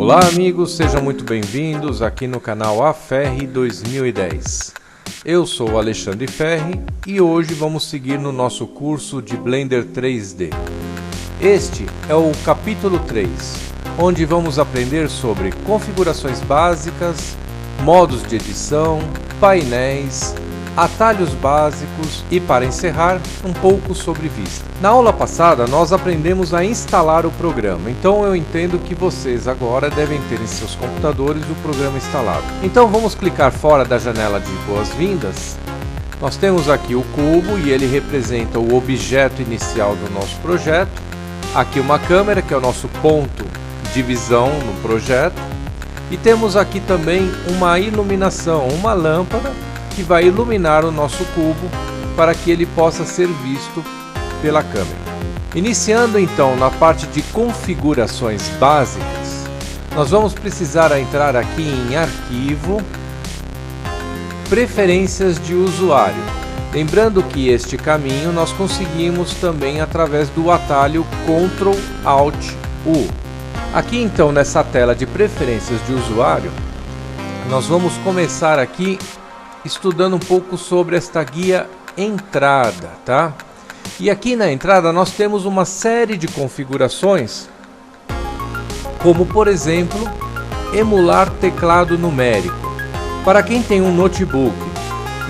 Olá amigos, sejam muito bem-vindos aqui no canal AFerri 2010. Eu sou o Alexandre Ferri e hoje vamos seguir no nosso curso de Blender 3D. Este é o capítulo 3, onde vamos aprender sobre configurações básicas, modos de edição, painéis, atalhos básicos e, para encerrar, um pouco sobre vista. Na aula passada nós aprendemos a instalar o programa, então eu entendo que vocês agora devem ter em seus computadores o programa instalado. Então vamos clicar fora da janela de boas-vindas. Nós temos aqui o cubo e ele representa o objeto inicial do nosso projeto. Aqui uma câmera, que é o nosso ponto de visão no projeto. E temos aqui também uma iluminação, uma lâmpada que vai iluminar o nosso cubo para que ele possa ser visto pela câmera. Iniciando então na parte de configurações básicas, nós vamos precisar entrar aqui em Arquivo, Preferências de usuário. Lembrando que este caminho nós conseguimos também através do atalho Ctrl Alt U. Aqui então nessa tela de preferências de usuário, nós vamos começar aqui estudando um pouco sobre esta guia entrada, tá? E aqui na entrada nós temos uma série de configurações, como por exemplo, emular teclado numérico. Para quem tem um notebook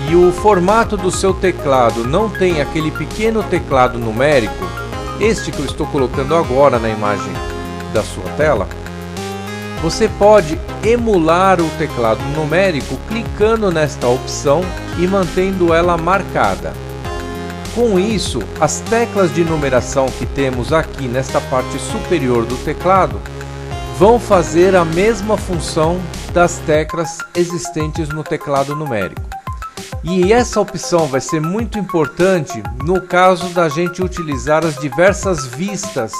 e o formato do seu teclado não tem aquele pequeno teclado numérico, este que eu estou colocando agora na imagem da sua tela, você pode emular o teclado numérico clicando nesta opção e mantendo ela marcada. Com isso, as teclas de numeração que temos aqui nesta parte superior do teclado vão fazer a mesma função das teclas existentes no teclado numérico. E essa opção vai ser muito importante no caso da gente utilizar as diversas vistas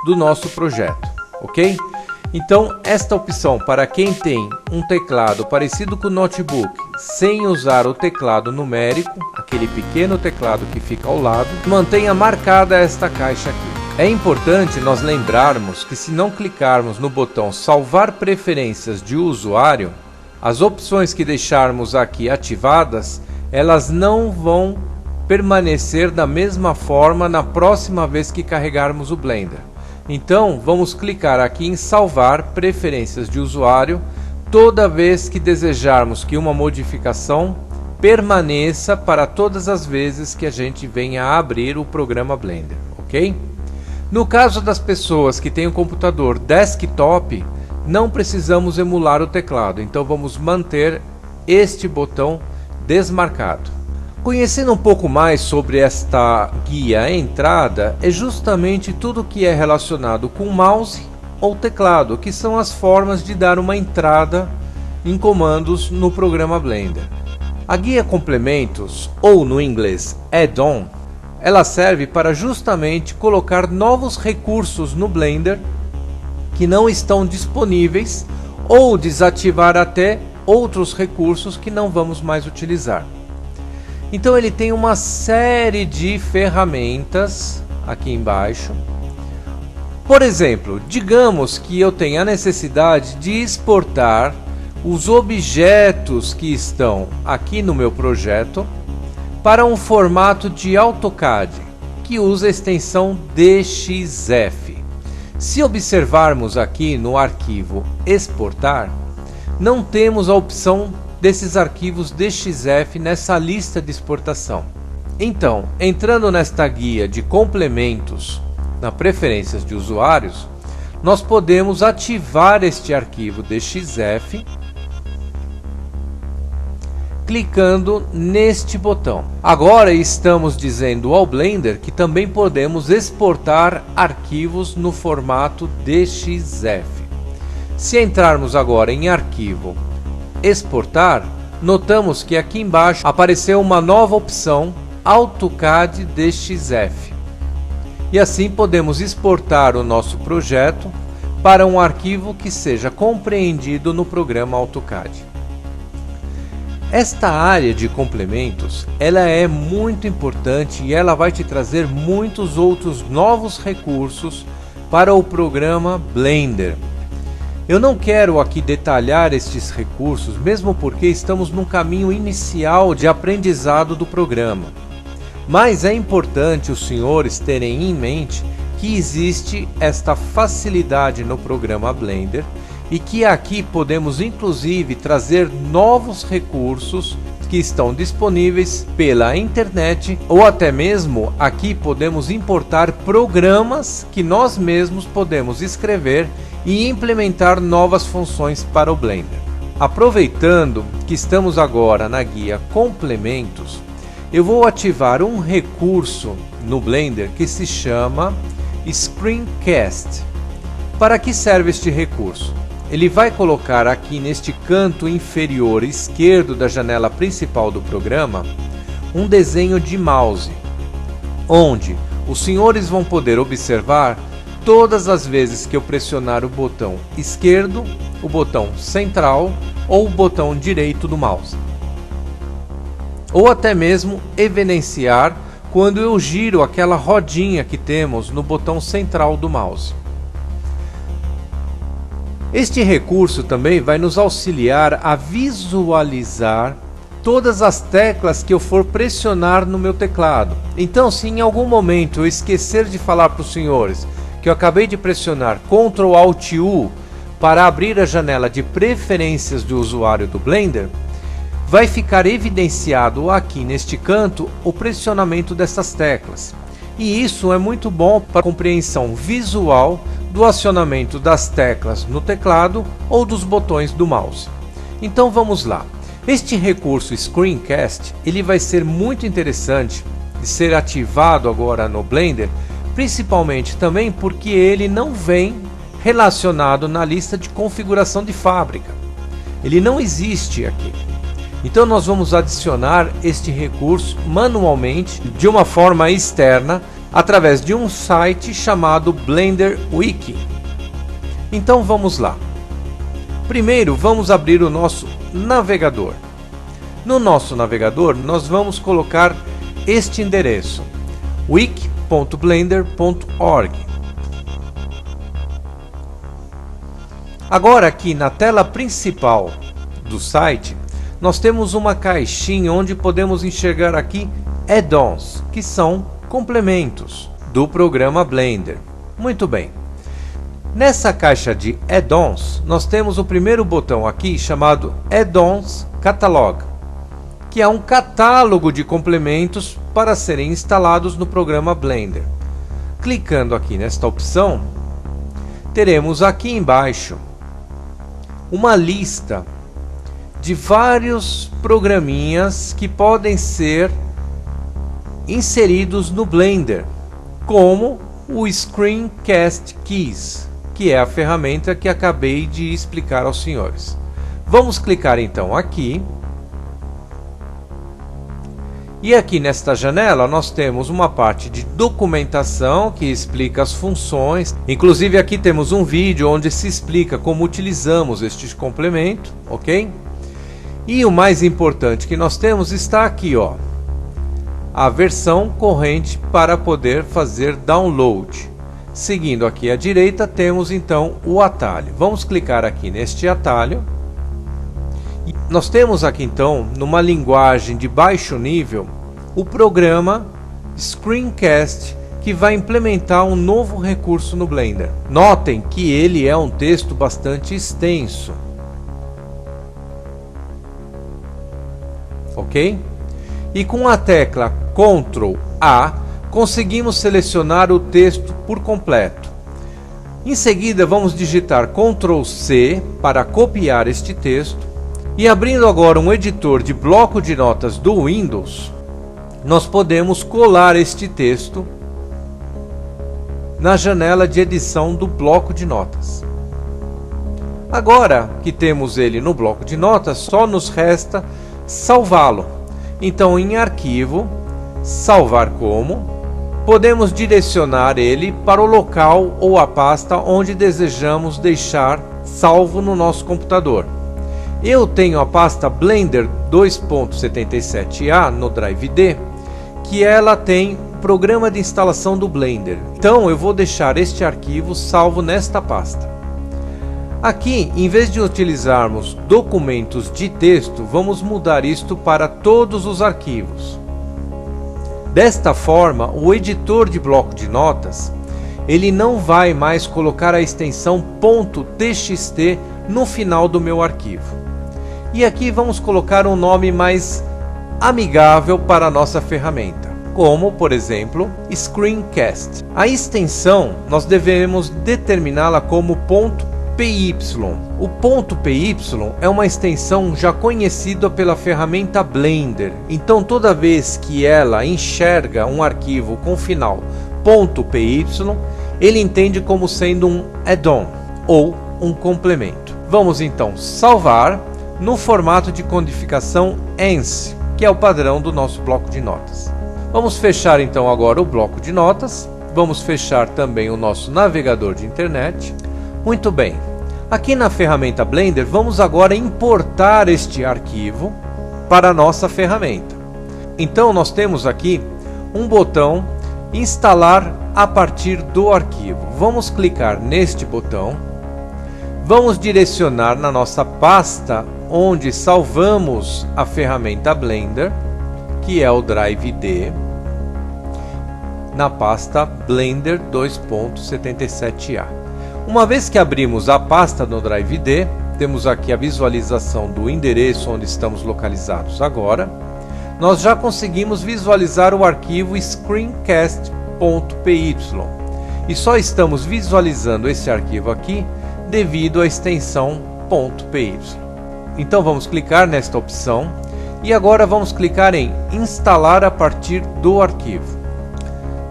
do nosso projeto, ok? Então, esta opção para quem tem um teclado parecido com o notebook, sem usar o teclado numérico, aquele pequeno teclado que fica ao lado, mantenha marcada esta caixa aqui. É importante nós lembrarmos que se não clicarmos no botão Salvar preferências de usuário, as opções que deixarmos aqui ativadas, elas não vão permanecer da mesma forma na próxima vez que carregarmos o Blender. Então, vamos clicar aqui em salvar preferências de usuário toda vez que desejarmos que uma modificação permaneça para todas as vezes que a gente venha a abrir o programa Blender, ok? No caso das pessoas que têm um computador desktop, não precisamos emular o teclado, então vamos manter este botão desmarcado. Conhecendo um pouco mais sobre esta guia entrada, é justamente tudo que é relacionado com mouse ou teclado, que são as formas de dar uma entrada em comandos no programa Blender. A guia complementos, ou no inglês add-on, ela serve para justamente colocar novos recursos no Blender que não estão disponíveis ou desativar até outros recursos que não vamos mais utilizar. Então ele tem uma série de ferramentas aqui embaixo. Por exemplo, digamos que eu tenha a necessidade de exportar os objetos que estão aqui no meu projeto para um formato de AutoCAD, que usa a extensão DXF. Se observarmos aqui no arquivo Exportar, não temos a opção desses arquivos DXF nessa lista de exportação. Então, entrando nesta guia de complementos, na preferências de usuários, nós podemos ativar este arquivo DXF clicando neste botão. Agora estamos dizendo ao Blender que também podemos exportar arquivos no formato DXF. Se entrarmos agora em Arquivo, Exportar, notamos que aqui embaixo apareceu uma nova opção, AutoCAD DXF. E assim podemos exportar o nosso projeto para um arquivo que seja compreendido no programa AutoCAD. Esta área de complementos, ela é muito importante e ela vai te trazer muitos outros novos recursos para o programa Blender. Eu não quero aqui detalhar estes recursos, mesmo porque estamos num caminho inicial de aprendizado do programa. Mas é importante os senhores terem em mente que existe esta facilidade no programa Blender e que aqui podemos inclusive trazer novos recursos que estão disponíveis pela internet, ou até mesmo aqui podemos importar programas que nós mesmos podemos escrever e implementar novas funções para o Blender. Aproveitando que estamos agora na guia Complementos, eu vou ativar um recurso no Blender que se chama Screencast. Para que serve este recurso? Ele vai colocar aqui neste canto inferior esquerdo da janela principal do programa um desenho de mouse, onde os senhores vão poder observar todas as vezes que eu pressionar o botão esquerdo, o botão central ou o botão direito do mouse. Ou até mesmo evidenciar quando eu giro aquela rodinha que temos no botão central do mouse. Este recurso também vai nos auxiliar a visualizar todas as teclas que eu for pressionar no meu teclado. Então, se em algum momento eu esquecer de falar para os senhores que eu acabei de pressionar Ctrl Alt U para abrir a janela de preferências do usuário do Blender, vai ficar evidenciado aqui neste canto o pressionamento dessas teclas. E isso é muito bom para a compreensão visual do acionamento das teclas no teclado ou dos botões do mouse. Então vamos lá. Este recurso Screencast, ele vai ser muito interessante de ser ativado agora no Blender, principalmente também porque ele não vem relacionado na lista de configuração de fábrica. Ele não existe aqui. Então nós vamos adicionar este recurso manualmente de uma forma externa através de um site chamado Blender Wiki. Então vamos lá. Primeiro vamos abrir o nosso navegador. No nosso navegador nós vamos colocar este endereço: wiki.blender.org. Agora aqui na tela principal do site nós temos uma caixinha onde podemos enxergar aqui add-ons, que são complementos do programa Blender. Muito bem. Nessa caixa de add-ons, nós temos o primeiro botão aqui chamado Add-ons Catalog, que é um catálogo de complementos para serem instalados no programa Blender. Clicando aqui nesta opção, teremos aqui embaixo uma lista de vários programinhas que podem ser inseridos no Blender, como o Screencast Keys, que é a ferramenta que acabei de explicar aos senhores. Vamos clicar então aqui. E aqui nesta janela nós temos uma parte de documentação que explica as funções. Inclusive aqui temos um vídeo onde se explica como utilizamos este complemento, ok? E o mais importante que nós temos está aqui, ó, a versão corrente para poder fazer download. Seguindo aqui à direita temos então o atalho. Vamos clicar aqui neste atalho. E nós temos aqui então, numa linguagem de baixo nível, o programa Screencast, que vai implementar um novo recurso no Blender. Notem que ele é um texto bastante extenso. Ok? E com a tecla Ctrl A conseguimos selecionar o texto por completo. Em seguida vamos digitar Ctrl C para copiar este texto, e abrindo agora um editor de bloco de notas do Windows, nós podemos colar este texto na janela de edição do bloco de notas. Agora que temos ele no bloco de notas, só nos resta salvá-lo. Então, em Arquivo, Salvar como, podemos direcionar ele para o local ou a pasta onde desejamos deixar salvo no nosso computador. Eu tenho a pasta Blender 2.77a no Drive D, que ela tem o programa de instalação do Blender. Então eu vou deixar este arquivo salvo nesta pasta. Aqui, em vez de utilizarmos documentos de texto, vamos mudar isto para todos os arquivos. Desta forma, o editor de bloco de notas, ele não vai mais colocar a extensão .txt no final do meu arquivo. E aqui vamos colocar um nome mais amigável para a nossa ferramenta, como, por exemplo, Screencast. A extensão nós devemos determiná-la como .py. O .py é uma extensão já conhecida pela ferramenta Blender. Então, toda vez que ela enxerga um arquivo com final .py, ele entende como sendo um add-on ou um complemento. Vamos então salvar no formato de codificação ANSI, que é o padrão do nosso bloco de notas. Vamos fechar então agora o bloco de notas. Vamos fechar também o nosso navegador de internet. Muito bem. Aqui na ferramenta Blender, vamos agora importar este arquivo para a nossa ferramenta. Então, nós temos aqui um botão Instalar a partir do arquivo. Vamos clicar neste botão. Vamos direcionar na nossa pasta onde salvamos a ferramenta Blender, que é o Drive D, na pasta Blender 2.77a. Uma vez que abrimos a pasta no Drive D, temos aqui a visualização do endereço onde estamos localizados agora. Nós já conseguimos visualizar o arquivo screencast.py e só estamos visualizando esse arquivo aqui devido à extensão .py. Então vamos clicar nesta opção e agora vamos clicar em instalar a partir do arquivo.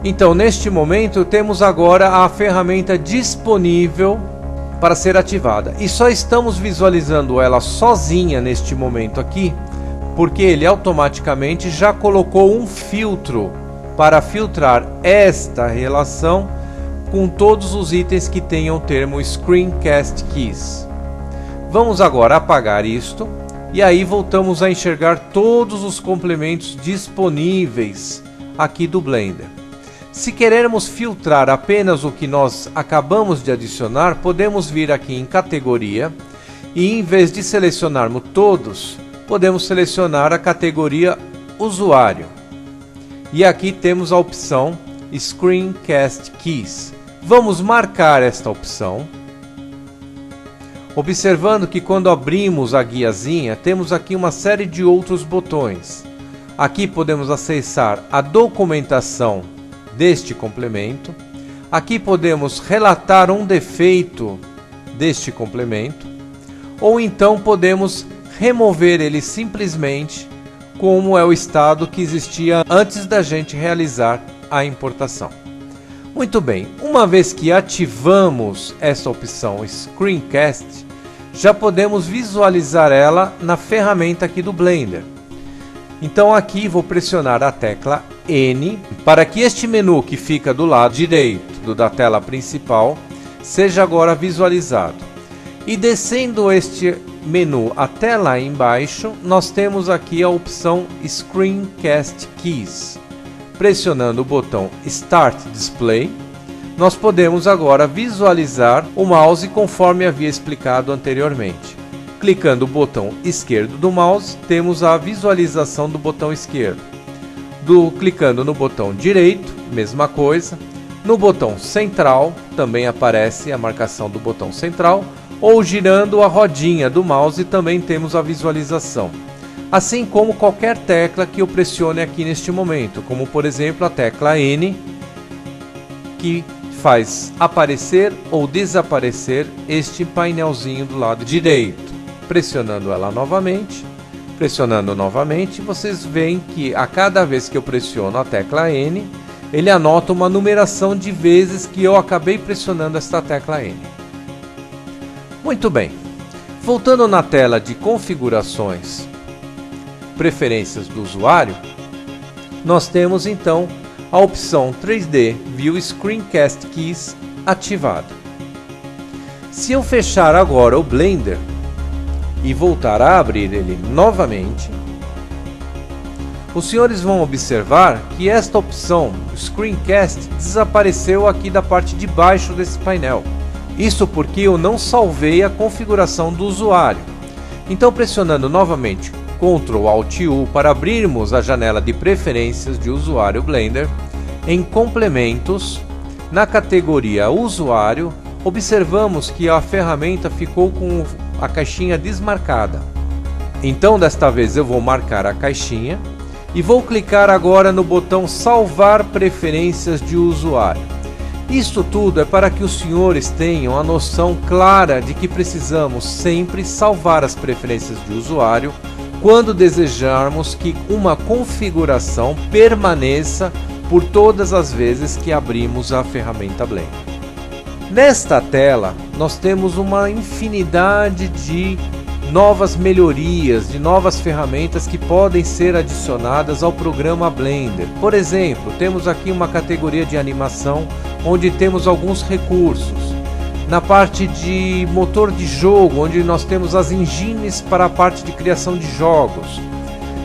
Então, neste momento, temos agora a ferramenta disponível para ser ativada. E só estamos visualizando ela sozinha neste momento aqui, porque ele automaticamente já colocou um filtro para filtrar esta relação com todos os itens que tenham o termo Screencast Keys. Vamos agora apagar isto e aí voltamos a enxergar todos os complementos disponíveis aqui do Blender. Se querermos filtrar apenas o que nós acabamos de adicionar, podemos vir aqui em categoria e em vez de selecionarmos todos, podemos selecionar a categoria usuário. E aqui temos a opção Screencast Keys. Vamos marcar esta opção, observando que quando abrimos a guiazinha, temos aqui uma série de outros botões. Aqui podemos acessar a documentação deste complemento. Aqui podemos relatar um defeito deste complemento, ou então podemos remover ele simplesmente, como é o estado que existia antes da gente realizar a importação. Muito bem, uma vez que ativamos essa opção Screencast, já podemos visualizar ela na ferramenta aqui do Blender. Então aqui vou pressionar a tecla N para que este menu que fica do lado direito da tela principal seja agora visualizado. E descendo este menu até lá embaixo, nós temos aqui a opção Screencast Keys. Pressionando o botão Start Display, nós podemos agora visualizar o mouse conforme havia explicado anteriormente. Clicando o botão esquerdo do mouse, temos a visualização do botão esquerdo. Clicando no botão direito, mesma coisa. No botão central, também aparece a marcação do botão central. Ou girando a rodinha do mouse, também temos a visualização. Assim como qualquer tecla que eu pressione aqui neste momento, como por exemplo a tecla N, que faz aparecer ou desaparecer este painelzinho do lado direito. Pressionando ela novamente, pressionando novamente, vocês veem que a cada vez que eu pressiono a tecla N, ele anota uma numeração de vezes que eu acabei pressionando esta tecla N. Muito bem, voltando na tela de configurações, preferências do usuário, nós temos então a opção 3D View Screencast Keys ativada. Se eu fechar agora o Blender e voltar a abrir ele novamente, os senhores vão observar que esta opção Screencast desapareceu aqui da parte de baixo desse painel. Isso porque eu não salvei a configuração do usuário. Então, pressionando novamente Ctrl Alt U para abrirmos a janela de preferências de usuário Blender, em complementos, na categoria usuário, observamos que a ferramenta ficou com a caixinha desmarcada. Então, desta vez eu vou marcar a caixinha e vou clicar agora no botão salvar preferências de usuário. Isto tudo é para que os senhores tenham a noção clara de que precisamos sempre salvar as preferências de usuário quando desejarmos que uma configuração permaneça por todas as vezes que abrimos a ferramenta Blender. Nesta tela nós temos uma infinidade de novas melhorias, de novas ferramentas que podem ser adicionadas ao programa Blender. Por exemplo, temos aqui uma categoria de animação onde temos alguns recursos. Na parte de motor de jogo, onde nós temos as engines para a parte de criação de jogos.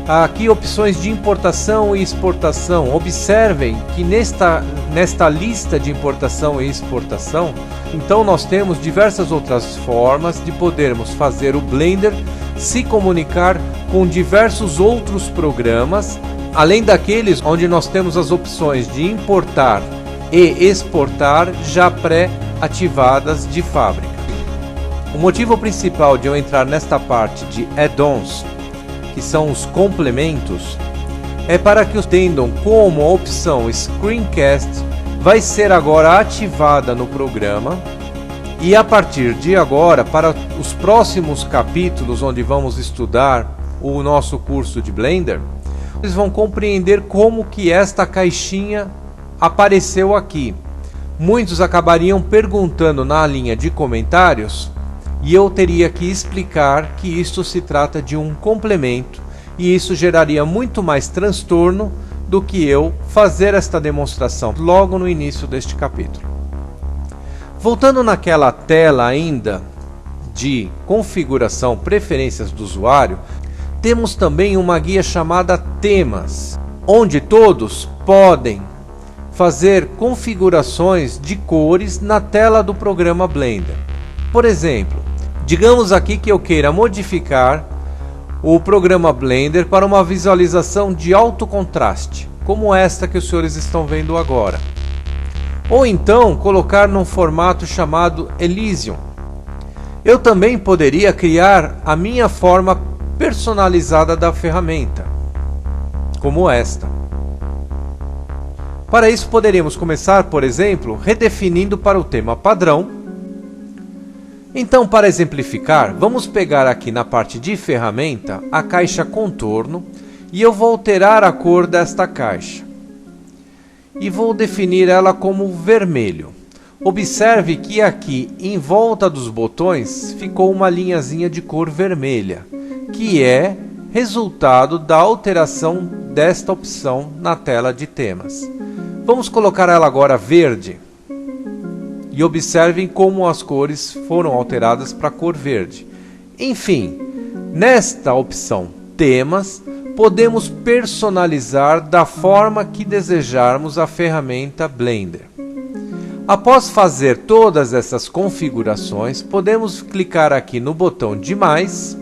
Aqui opções de importação e exportação. Observem que nesta lista de importação e exportação, então nós temos diversas outras formas de podermos fazer o Blender se comunicar com diversos outros programas, além daqueles onde nós temos as opções de importar e exportar já pré-ativadas de fábrica. O motivo principal de eu entrar nesta parte de add-ons, que são os complementos, é para que entendam como a opção Screencast vai ser agora ativada no programa, e a partir de agora, para os próximos capítulos onde vamos estudar o nosso curso de Blender, vocês vão compreender como que esta caixinha apareceu aqui. Muitos acabariam perguntando na linha de comentários e eu teria que explicar que isto se trata de um complemento e isso geraria muito mais transtorno do que eu fazer esta demonstração logo no início deste capítulo. Voltando naquela tela ainda de configuração preferências do usuário, temos também uma guia chamada temas, onde todos podem fazer configurações de cores na tela do programa Blender. Por exemplo, digamos aqui que eu queira modificar o programa Blender para uma visualização de alto contraste, como esta que os senhores estão vendo agora. Ou então colocar num formato chamado Elysium. Eu também poderia criar a minha forma personalizada da ferramenta, como esta. Para isso poderíamos começar, por exemplo, redefinindo para o tema padrão. Então, para exemplificar, vamos pegar aqui na parte de ferramenta a caixa contorno e eu vou alterar a cor desta caixa. E vou definir ela como vermelho. Observe que aqui em volta dos botões ficou uma linhazinha de cor vermelha, que é resultado da alteração desta opção na tela de temas. Vamos colocar ela agora verde. E observem como as cores foram alteradas para a cor verde. Enfim, nesta opção temas, podemos personalizar da forma que desejarmos a ferramenta Blender. Após fazer todas essas configurações, podemos clicar aqui no botão de mais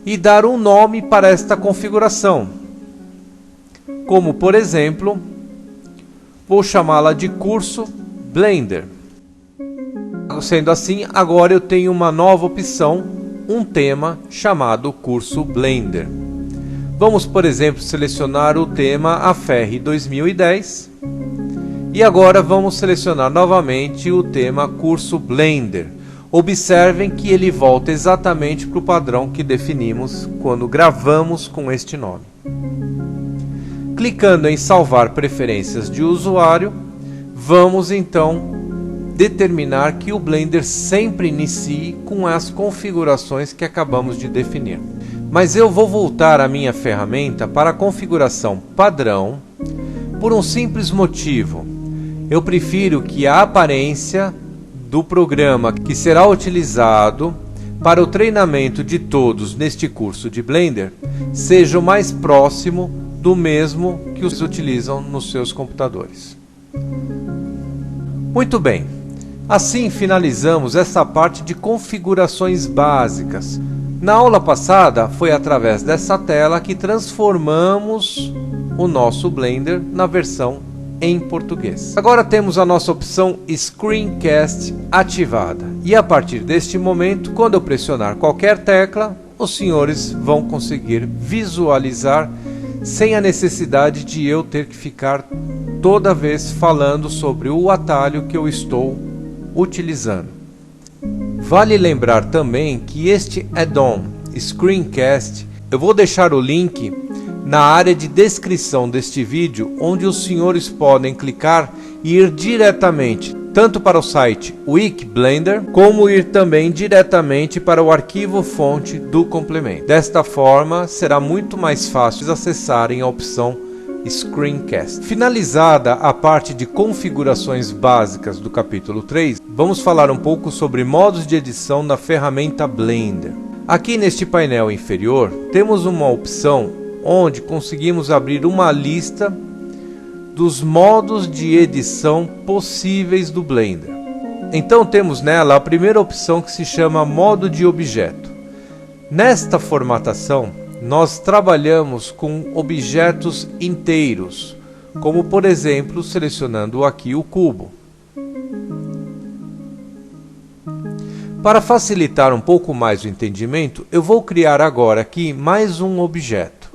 e dar um nome para esta configuração. Como, por exemplo, vou chamá-la de curso Blender. Sendo assim, agora eu tenho uma nova opção, um tema chamado curso Blender. Vamos, por exemplo, selecionar o tema AFER 2010 e agora vamos selecionar novamente o tema curso Blender. Observem que ele volta exatamente para o padrão que definimos quando gravamos com este nome. Clicando em salvar preferências de usuário, vamos então determinar que o Blender sempre inicie com as configurações que acabamos de definir. Mas eu vou voltar a minha ferramenta para a configuração padrão por um simples motivo. Eu prefiro que a aparência do programa que será utilizado para o treinamento de todos neste curso de Blender seja o mais próximo do mesmo que os utilizam nos seus computadores. Muito bem. Assim finalizamos essa parte de configurações básicas. Na aula passada foi através dessa tela que transformamos o nosso Blender na versão em português. Agora temos a nossa opção Screencast ativada. E a partir deste momento, quando eu pressionar qualquer tecla, os senhores vão conseguir visualizar sem a necessidade de eu ter que ficar toda vez falando sobre o atalho que eu estou utilizando. Vale lembrar também que este add-on Screencast, eu vou deixar o link na área de descrição deste vídeo, onde os senhores podem clicar e ir diretamente tanto para o site Wiki-Blender, como ir também diretamente para o arquivo fonte do complemento. Desta forma, será muito mais fácil acessarem a opção Screencast. Finalizada a parte de configurações básicas do capítulo 3, vamos falar um pouco sobre modos de edição na ferramenta Blender. Aqui neste painel inferior, temos uma opção onde conseguimos abrir uma lista dos modos de edição possíveis do Blender. Então temos nela a primeira opção, que se chama modo de objeto. Nesta formatação, nós trabalhamos com objetos inteiros, como por exemplo, selecionando aqui o cubo. Para facilitar um pouco mais o entendimento, eu vou criar agora aqui mais um objeto.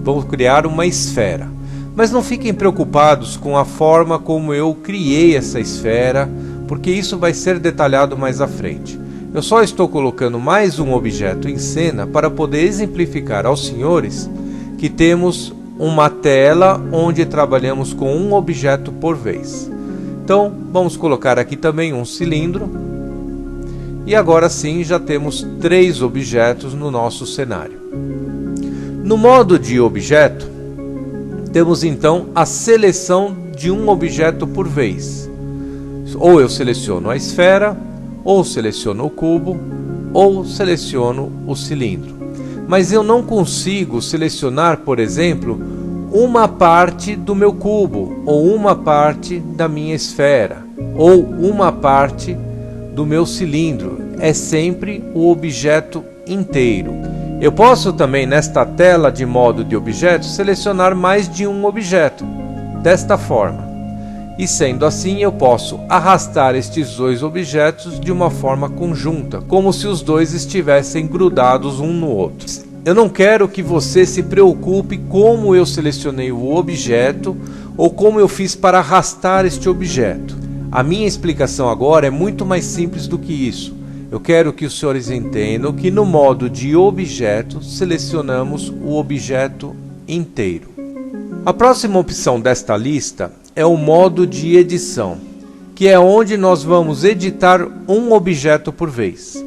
Vou criar uma esfera. Mas não fiquem preocupados com a forma como eu criei essa esfera, porque isso vai ser detalhado mais à frente. Eu só estou colocando mais um objeto em cena para poder exemplificar aos senhores que temos uma tela onde trabalhamos com um objeto por vez. Então vamos colocar aqui também um cilindro. E agora sim já temos 3 objetos no nosso cenário. No modo de objeto, temos então a seleção de um objeto por vez. Ou eu seleciono a esfera, ou seleciono o cubo, ou seleciono o cilindro. Mas eu não consigo selecionar, por exemplo, uma parte do meu cubo, ou uma parte da minha esfera, ou uma parte do meu cilindro. É sempre o objeto inteiro. Eu posso também, nesta tela de modo de objeto, selecionar mais de um objeto, desta forma. E sendo assim, eu posso arrastar estes 2 objetos de uma forma conjunta, como se os 2 estivessem grudados um no outro. Eu não quero que você se preocupe como eu selecionei o objeto ou como eu fiz para arrastar este objeto. A minha explicação agora é muito mais simples do que isso. Eu quero que os senhores entendam que no modo de objeto selecionamos o objeto inteiro. A próxima opção desta lista é o modo de edição, que é onde nós vamos editar um objeto por vez.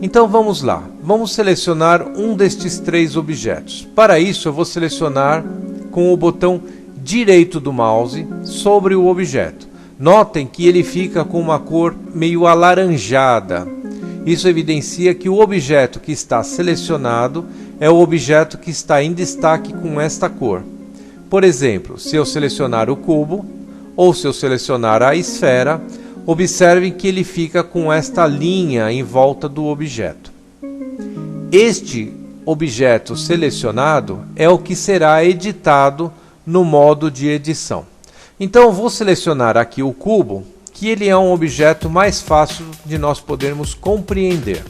Então vamos lá, vamos selecionar um destes 3 objetos. Para isso eu vou selecionar com o botão direito do mouse sobre o objeto. Notem que ele fica com uma cor meio alaranjada. Isso evidencia que o objeto que está selecionado é o objeto que está em destaque com esta cor. Por exemplo, se eu selecionar o cubo ou se eu selecionar a esfera, observem que ele fica com esta linha em volta do objeto. Este objeto selecionado é o que será editado no modo de edição. Então eu vou selecionar aqui o cubo, que ele é um objeto mais fácil de nós podermos compreender.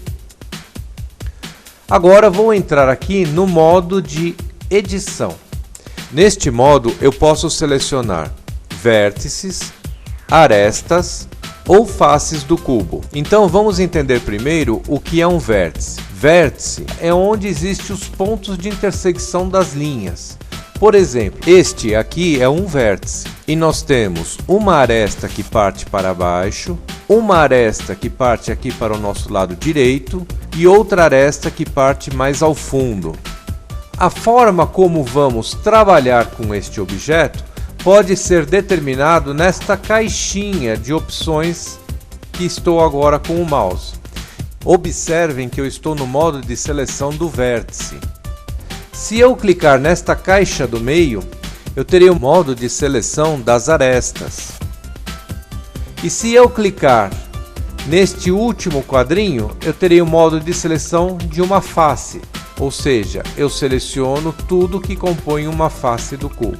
Agora vou entrar aqui no modo de edição. Neste modo eu posso selecionar vértices, arestas ou faces do cubo. Então vamos entender primeiro o que é um vértice. Vértice é onde existem os pontos de intersecção das linhas. Por exemplo, este aqui é um vértice e nós temos uma aresta que parte para baixo, uma aresta que parte aqui para o nosso lado direito e outra aresta que parte mais ao fundo. A forma como vamos trabalhar com este objeto pode ser determinado nesta caixinha de opções que estou agora com o mouse. Observem que eu estou no modo de seleção do vértice. Se eu clicar nesta caixa do meio, eu terei o modo de seleção das arestas. E se eu clicar neste último quadrinho, eu terei o modo de seleção de uma face, ou seja, eu seleciono tudo que compõe uma face do cubo.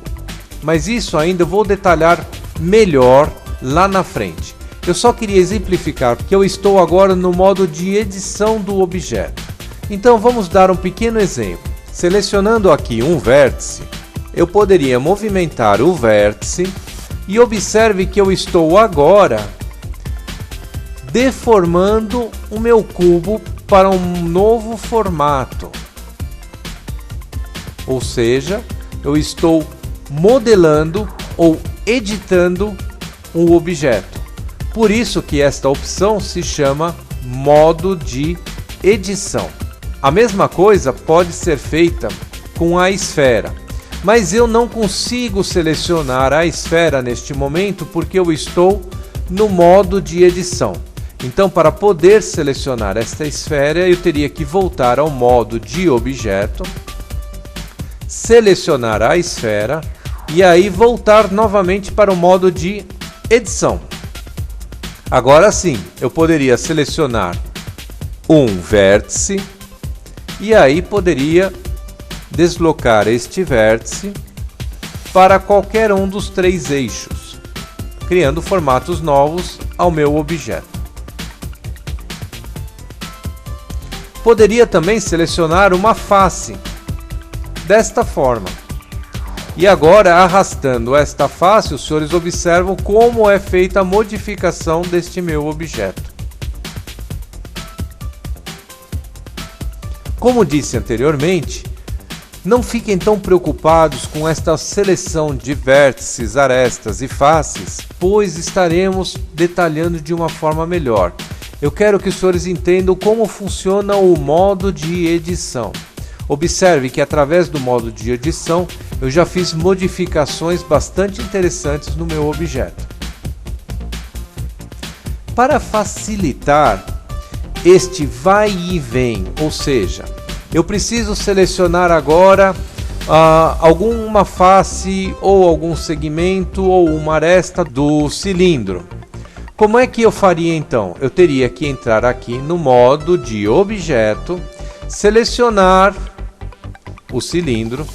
Mas isso ainda eu vou detalhar melhor lá na frente. Eu só queria exemplificar que eu estou agora no modo de edição do objeto. Então vamos dar um pequeno exemplo. Selecionando aqui um vértice, eu poderia movimentar o vértice e observe que eu estou agora deformando o meu cubo para um novo formato. Ou seja, eu estou modelando ou editando um objeto. Por isso que esta opção se chama modo de edição. A mesma coisa pode ser feita com a esfera, mas eu não consigo selecionar a esfera neste momento porque eu estou no modo de edição. Então, para poder selecionar esta esfera, eu teria que voltar ao modo de objeto, selecionar a esfera e aí voltar novamente para o modo de edição. Agora sim, eu poderia selecionar um vértice e aí poderia deslocar este vértice para qualquer um dos 3 eixos, criando formatos novos ao meu objeto. Poderia também selecionar uma face desta forma. E agora, arrastando esta face, os senhores observam como é feita a modificação deste meu objeto. Como disse anteriormente, não fiquem tão preocupados com esta seleção de vértices, arestas e faces, pois estaremos detalhando de uma forma melhor. Eu quero que os senhores entendam como funciona o modo de edição. Observe que através do modo de edição eu já fiz modificações bastante interessantes no meu objeto. Para facilitar este vai e vem, ou seja, eu preciso selecionar agora alguma face ou algum segmento ou uma aresta do cilindro. Como é que eu faria então? Eu teria que entrar aqui no modo de objeto, selecionar o cilindro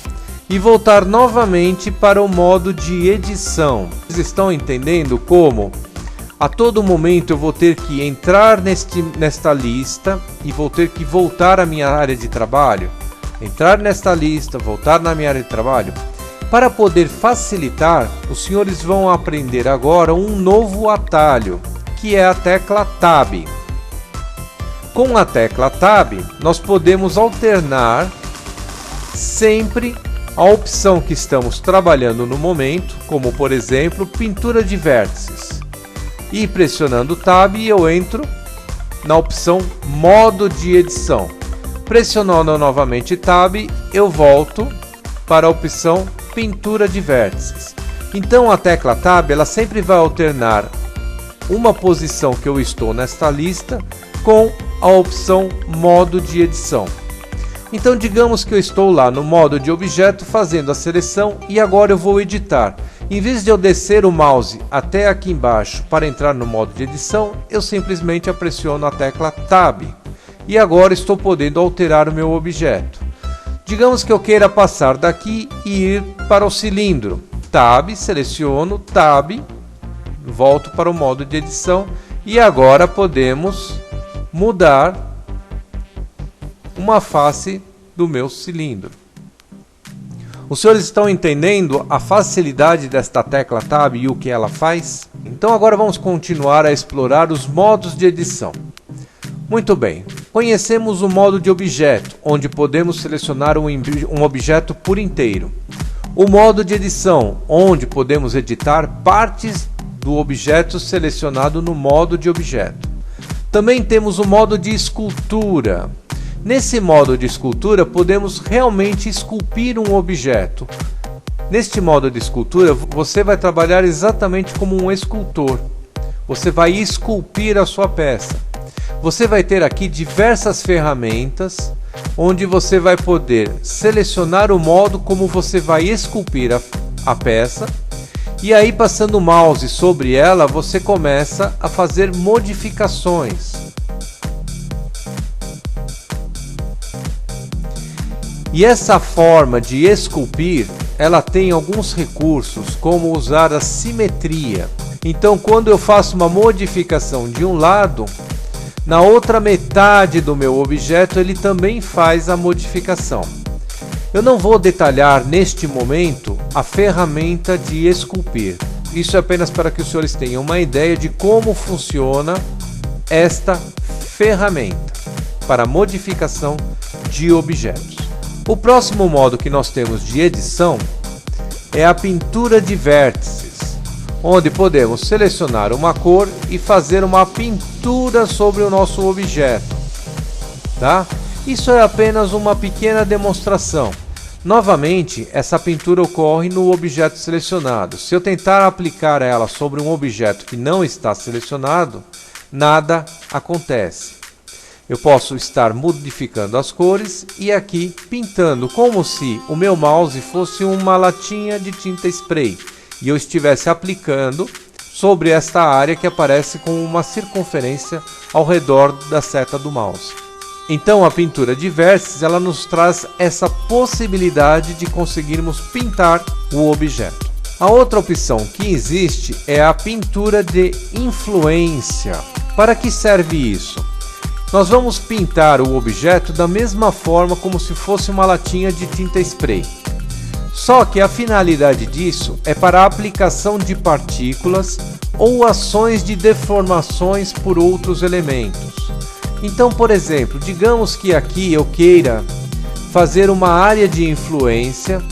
e voltar novamente para o modo de edição. Vocês estão entendendo como a todo momento eu vou ter que entrar nesta lista e vou ter que voltar à minha área de trabalho? Entrar nesta lista, voltar na minha área de trabalho? Para poder facilitar, os senhores vão aprender agora um novo atalho, que é a tecla Tab. Com a tecla Tab, nós podemos alternar sempre a opção que estamos trabalhando no momento, como por exemplo, pintura de vértices. E pressionando Tab, eu entro na opção modo de edição. Pressionando novamente Tab, eu volto para a opção pintura de vértices. Então a tecla Tab ela sempre vai alternar uma posição que eu estou nesta lista com a opção modo de edição. Então digamos que eu estou lá no modo de objeto fazendo a seleção e agora eu vou editar. Em vez de eu descer o mouse até aqui embaixo para entrar no modo de edição, eu simplesmente pressiono a tecla Tab. E agora estou podendo alterar o meu objeto. Digamos que eu queira passar daqui e ir para o cilindro. Tab, seleciono, Tab, volto para o modo de edição e agora podemos mudar uma face do meu cilindro. Os senhores estão entendendo a facilidade desta tecla Tab e o que ela faz? Então agora vamos continuar a explorar os modos de edição. Muito bem, conhecemos o modo de objeto, onde podemos selecionar um objeto por inteiro. O modo de edição, onde podemos editar partes do objeto selecionado no modo de objeto. Também temos o modo de escultura. Nesse modo de escultura, podemos realmente esculpir um objeto. Neste modo de escultura, você vai trabalhar exatamente como um escultor. Você vai esculpir a sua peça. Você vai ter aqui diversas ferramentas, onde você vai poder selecionar o modo como você vai esculpir a peça E aí, passando o mouse sobre ela, você começa a fazer modificações. E essa forma de esculpir, ela tem alguns recursos, como usar a simetria. Então, quando eu faço uma modificação de um lado, na outra metade do meu objeto ele também faz a modificação. Eu não vou detalhar neste momento a ferramenta de esculpir. Isso é apenas para que os senhores tenham uma ideia de como funciona esta ferramenta para modificação de objetos. O próximo modo que nós temos de edição é a pintura de vértices, onde podemos selecionar uma cor e fazer uma pintura sobre o nosso objeto, tá? Isso é apenas uma pequena demonstração. Novamente, essa pintura ocorre no objeto selecionado. Se eu tentar aplicar ela sobre um objeto que não está selecionado, nada acontece. Eu posso estar modificando as cores e aqui pintando como se o meu mouse fosse uma latinha de tinta spray e eu estivesse aplicando sobre esta área que aparece com uma circunferência ao redor da seta do mouse. Então a pintura de vértices ela nos traz essa possibilidade de conseguirmos pintar o objeto. A outra opção que existe é a pintura de influência. Para que serve isso? Nós vamos pintar o objeto da mesma forma como se fosse uma latinha de tinta spray. Só que a finalidade disso é para a aplicação de partículas ou ações de deformações por outros elementos. Então, por exemplo, digamos que aqui eu queira fazer uma área de influência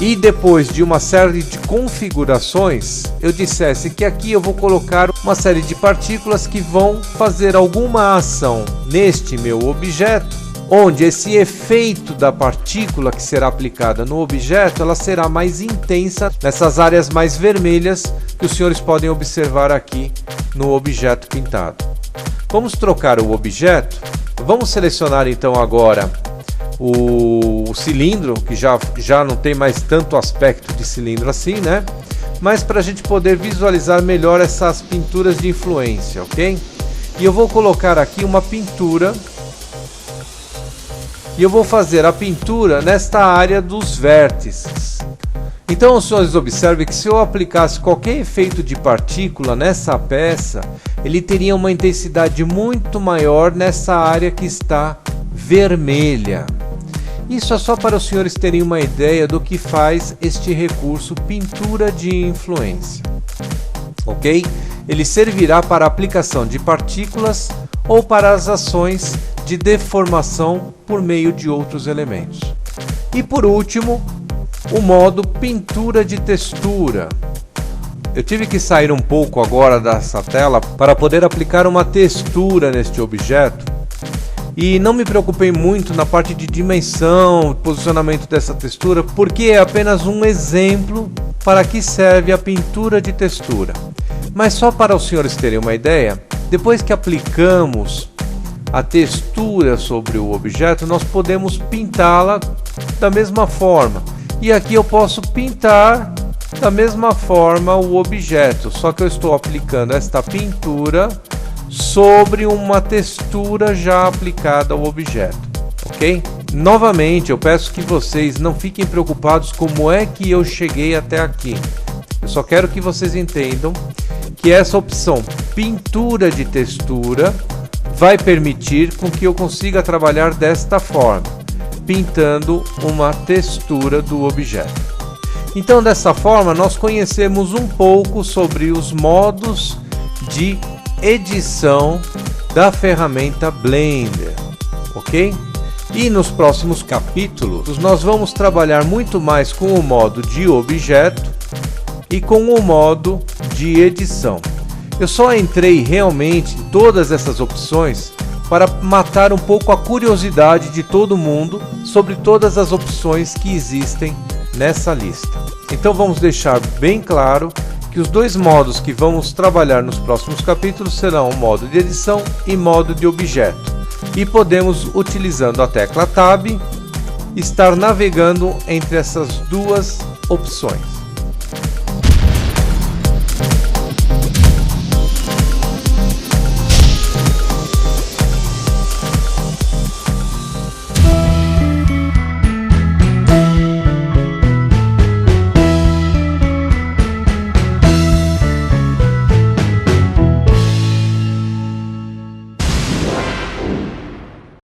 e depois de uma série de configurações, eu dissesse que aqui eu vou colocar uma série de partículas que vão fazer alguma ação neste meu objeto, onde esse efeito da partícula que será aplicada no objeto, ela será mais intensa nessas áreas mais vermelhas que os senhores podem observar aqui no objeto pintado. Vamos trocar o objeto, vamos selecionar então agora o cilindro, que já não tem mais tanto aspecto de cilindro assim, né? Mas para a gente poder visualizar melhor essas pinturas de influência, ok? E eu vou colocar aqui uma pintura e eu vou fazer a pintura nesta área dos vértices. Então os senhores observem que se eu aplicasse qualquer efeito de partícula nessa peça, ele teria uma intensidade muito maior nessa área que está vermelha. Isso é só para os senhores terem uma ideia do que faz este recurso pintura de influência, ok? Ele servirá para a aplicação de partículas ou para as ações de deformação por meio de outros elementos. E por último, o modo pintura de textura. Eu tive que sair um pouco agora dessa tela para poder aplicar uma textura neste objeto. E não me preocupei muito na parte de dimensão, posicionamento dessa textura, porque é apenas um exemplo para que serve a pintura de textura. Mas só para os senhores terem uma ideia, depois que aplicamos a textura sobre o objeto, nós podemos pintá-la da mesma forma. E aqui eu posso pintar da mesma forma o objeto, só que eu estou aplicando esta pintura sobre uma textura já aplicada ao objeto, ok? Novamente, eu peço que vocês não fiquem preocupados como é que eu cheguei até aqui. Eu só quero que vocês entendam que essa opção pintura de textura vai permitir com que eu consiga trabalhar desta forma, pintando uma textura do objeto. Então, dessa forma, nós conhecemos um pouco sobre os modos de edição da ferramenta Blender, ok? E nos próximos capítulos nós vamos trabalhar muito mais com o modo de objeto e com o modo de edição. Eu só entrei realmente em todas essas opções para matar um pouco a curiosidade de todo mundo sobre todas as opções que existem nessa lista. Então vamos deixar bem claro que os dois modos que vamos trabalhar nos próximos capítulos serão o modo de edição e modo de objeto. E podemos, utilizando a tecla Tab, estar navegando entre essas duas opções.